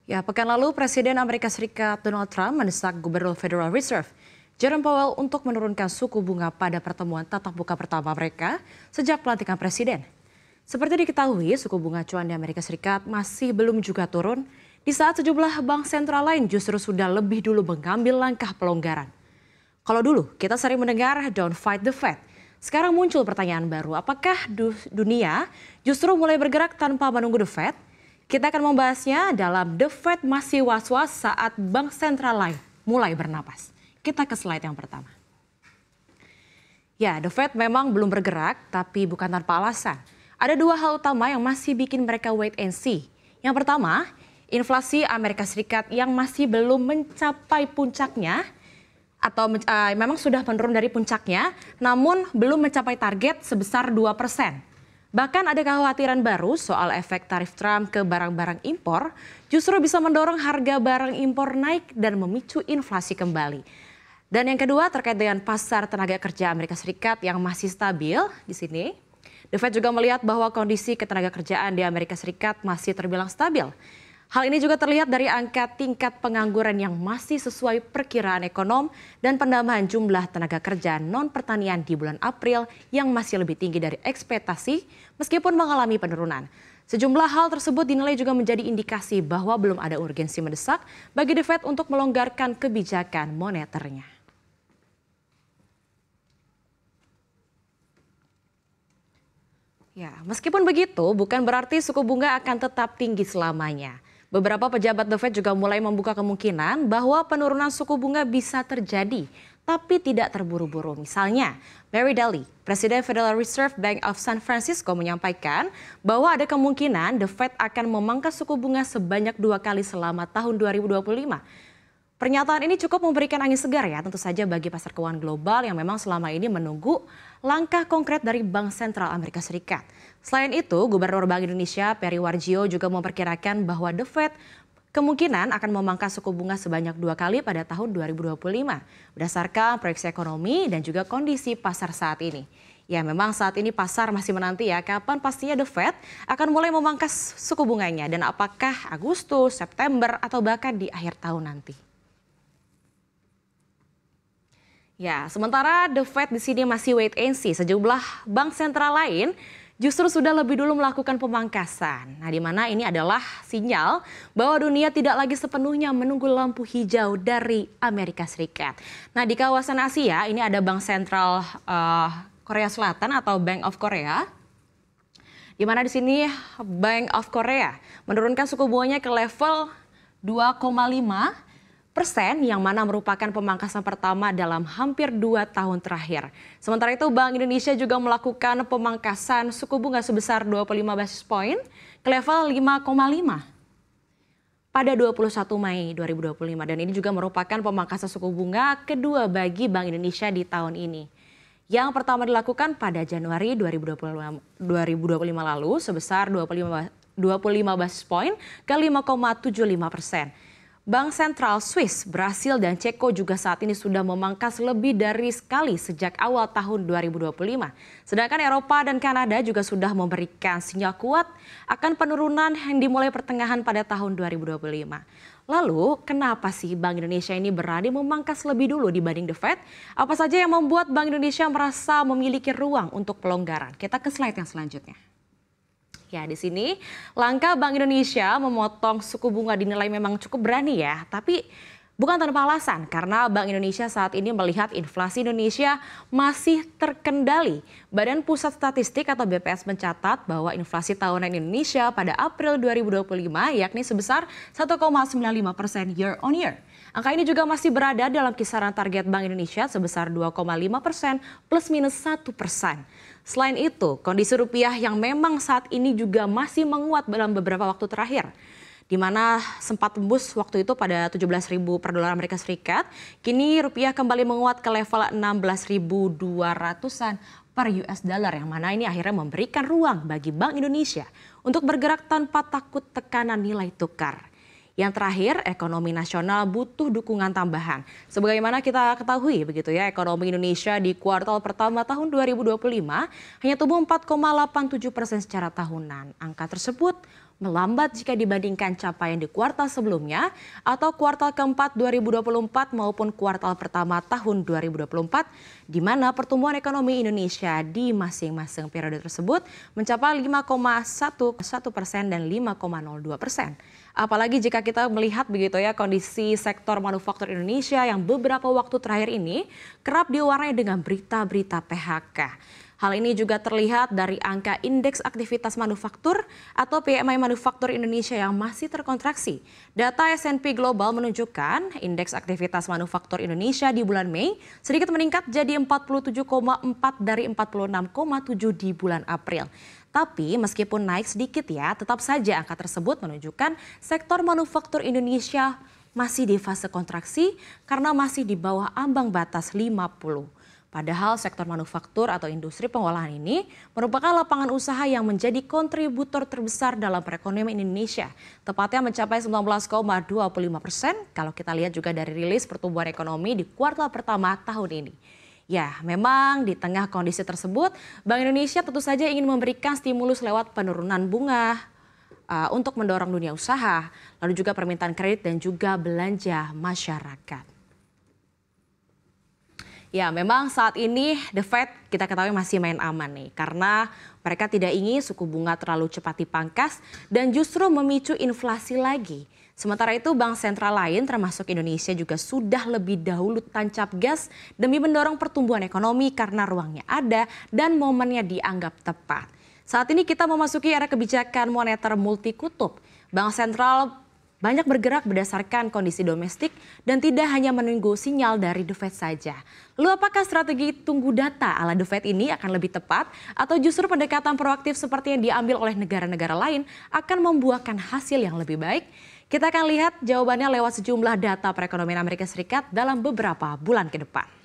Ya, pekan lalu Presiden Amerika Serikat Donald Trump mendesak Gubernur Federal Reserve Jerome Powell untuk menurunkan suku bunga pada pertemuan tatap muka pertama mereka sejak pelantikan Presiden. Seperti diketahui, suku bunga acuan di Amerika Serikat masih belum juga turun di saat sejumlah bank sentral lain justru sudah lebih dulu mengambil langkah pelonggaran. Kalau dulu kita sering mendengar "Don't fight the Fed", sekarang muncul pertanyaan baru, apakah dunia justru mulai bergerak tanpa menunggu the Fed? Kita akan membahasnya dalam The Fed masih was-was saat bank sentral lain mulai bernapas. Kita ke slide yang pertama. Ya, The Fed memang belum bergerak, tapi bukan tanpa alasan. Ada dua hal utama yang masih bikin mereka wait and see. Yang pertama, inflasi Amerika Serikat yang masih belum mencapai puncaknya, atau memang sudah menurun dari puncaknya, namun belum mencapai target sebesar 2%. Bahkan ada kekhawatiran baru soal efek tarif Trump ke barang-barang impor justru bisa mendorong harga barang impor naik dan memicu inflasi kembali. Dan yang kedua terkait dengan pasar tenaga kerja Amerika Serikat yang masih stabil di sini. The Fed juga melihat bahwa kondisi ketenaga kerjaan di Amerika Serikat masih terbilang stabil. Hal ini juga terlihat dari angka tingkat pengangguran yang masih sesuai perkiraan ekonom dan penambahan jumlah tenaga kerja non-pertanian di bulan April yang masih lebih tinggi dari ekspektasi meskipun mengalami penurunan. Sejumlah hal tersebut dinilai juga menjadi indikasi bahwa belum ada urgensi mendesak bagi The Fed untuk melonggarkan kebijakan moneternya. Ya, meskipun begitu bukan berarti suku bunga akan tetap tinggi selamanya. Beberapa pejabat The Fed juga mulai membuka kemungkinan bahwa penurunan suku bunga bisa terjadi, tapi tidak terburu-buru. Misalnya, Mary Daly, Presiden Federal Reserve Bank of San Francisco menyampaikan bahwa ada kemungkinan The Fed akan memangkas suku bunga sebanyak 2 kali selama tahun 2025. Pernyataan ini cukup memberikan angin segar ya tentu saja bagi pasar keuangan global yang memang selama ini menunggu langkah konkret dari Bank Sentral Amerika Serikat. Selain itu, Gubernur Bank Indonesia Peri Warjio juga memperkirakan bahwa The Fed kemungkinan akan memangkas suku bunga sebanyak 2 kali pada tahun 2025 berdasarkan proyeksi ekonomi dan juga kondisi pasar saat ini. Ya, memang saat ini pasar masih menanti ya kapan pastinya The Fed akan mulai memangkas suku bunganya dan apakah Agustus, September atau bahkan di akhir tahun nanti. Ya, sementara The Fed di sini masih wait and see. Sejumlah bank sentral lain justru sudah lebih dulu melakukan pemangkasan. Nah, di mana ini adalah sinyal bahwa dunia tidak lagi sepenuhnya menunggu lampu hijau dari Amerika Serikat. Nah, di kawasan Asia ini ada bank sentral Korea Selatan atau Bank of Korea. Di mana di sini Bank of Korea menurunkan suku bunganya ke level 2,5%. Yang mana merupakan pemangkasan pertama dalam hampir 2 tahun terakhir. Sementara itu Bank Indonesia juga melakukan pemangkasan suku bunga sebesar 25 basis point ke level 5,5 pada 21 Mei 2025 dan ini juga merupakan pemangkasan suku bunga kedua bagi Bank Indonesia di tahun ini. Yang pertama dilakukan pada Januari 2025 lalu sebesar 25 basis point ke 5,75%. Bank sentral Swiss, Brasil, dan Ceko juga saat ini sudah memangkas lebih dari sekali sejak awal tahun 2025. Sedangkan Eropa dan Kanada juga sudah memberikan sinyal kuat akan penurunan yang dimulai pertengahan pada tahun 2025. Lalu, kenapa sih Bank Indonesia ini berani memangkas lebih dulu dibanding The Fed? Apa saja yang membuat Bank Indonesia merasa memiliki ruang untuk pelonggaran? Kita ke slide yang selanjutnya. Ya, di sini langkah Bank Indonesia memotong suku bunga dinilai memang cukup berani ya, tapi bukan tanpa alasan karena Bank Indonesia saat ini melihat inflasi Indonesia masih terkendali. Badan Pusat Statistik atau BPS mencatat bahwa inflasi tahunan Indonesia pada April 2025 yakni sebesar 1,95% year on year. Angka ini juga masih berada dalam kisaran target Bank Indonesia sebesar 2,5% plus minus 1%. Selain itu, kondisi rupiah yang memang saat ini juga masih menguat dalam beberapa waktu terakhir. Di mana sempat tembus waktu itu pada 17.000 per dolar Amerika Serikat, kini rupiah kembali menguat ke level 16.200-an per US dollar yang mana ini akhirnya memberikan ruang bagi Bank Indonesia untuk bergerak tanpa takut tekanan nilai tukar. Yang terakhir, ekonomi nasional butuh dukungan tambahan. Sebagaimana kita ketahui begitu ya, ekonomi Indonesia di kuartal pertama tahun 2025 hanya tumbuh 4,87% secara tahunan. Angka tersebut melambat jika dibandingkan capaian di kuartal sebelumnya atau kuartal keempat 2024 maupun kuartal pertama tahun 2024, di mana pertumbuhan ekonomi Indonesia di masing-masing periode tersebut mencapai 5,11% dan 5,02%. Apalagi jika kita melihat begitu ya kondisi sektor manufaktur Indonesia yang beberapa waktu terakhir ini kerap diwarnai dengan berita-berita PHK. Hal ini juga terlihat dari angka indeks aktivitas manufaktur atau PMI manufaktur Indonesia yang masih terkontraksi. Data S&P Global menunjukkan indeks aktivitas manufaktur Indonesia di bulan Mei sedikit meningkat jadi 47,4 dari 46,7 di bulan April. Tapi meskipun naik sedikit ya, tetap saja angka tersebut menunjukkan sektor manufaktur Indonesia masih di fase kontraksi karena masih di bawah ambang batas 50. Padahal sektor manufaktur atau industri pengolahan ini merupakan lapangan usaha yang menjadi kontributor terbesar dalam perekonomian Indonesia. Tepatnya mencapai 19,25% kalau kita lihat juga dari rilis pertumbuhan ekonomi di kuartal pertama tahun ini. Ya, memang di tengah kondisi tersebut, Bank Indonesia tentu saja ingin memberikan stimulus lewat penurunan bunga untuk mendorong dunia usaha, lalu juga permintaan kredit dan juga belanja masyarakat. Ya, memang saat ini The Fed kita ketahui masih main aman nih karena mereka tidak ingin suku bunga terlalu cepat dipangkas dan justru memicu inflasi lagi. Sementara itu bank sentral lain termasuk Indonesia juga sudah lebih dahulu tancap gas demi mendorong pertumbuhan ekonomi karena ruangnya ada dan momennya dianggap tepat. Saat ini kita memasuki era kebijakan moneter multikutub. Bank sentral banyak bergerak berdasarkan kondisi domestik dan tidak hanya menunggu sinyal dari The Fed saja. Lalu apakah strategi tunggu data ala The Fed ini akan lebih tepat atau justru pendekatan proaktif seperti yang diambil oleh negara-negara lain akan membuahkan hasil yang lebih baik? Kita akan lihat jawabannya lewat sejumlah data perekonomian Amerika Serikat dalam beberapa bulan ke depan.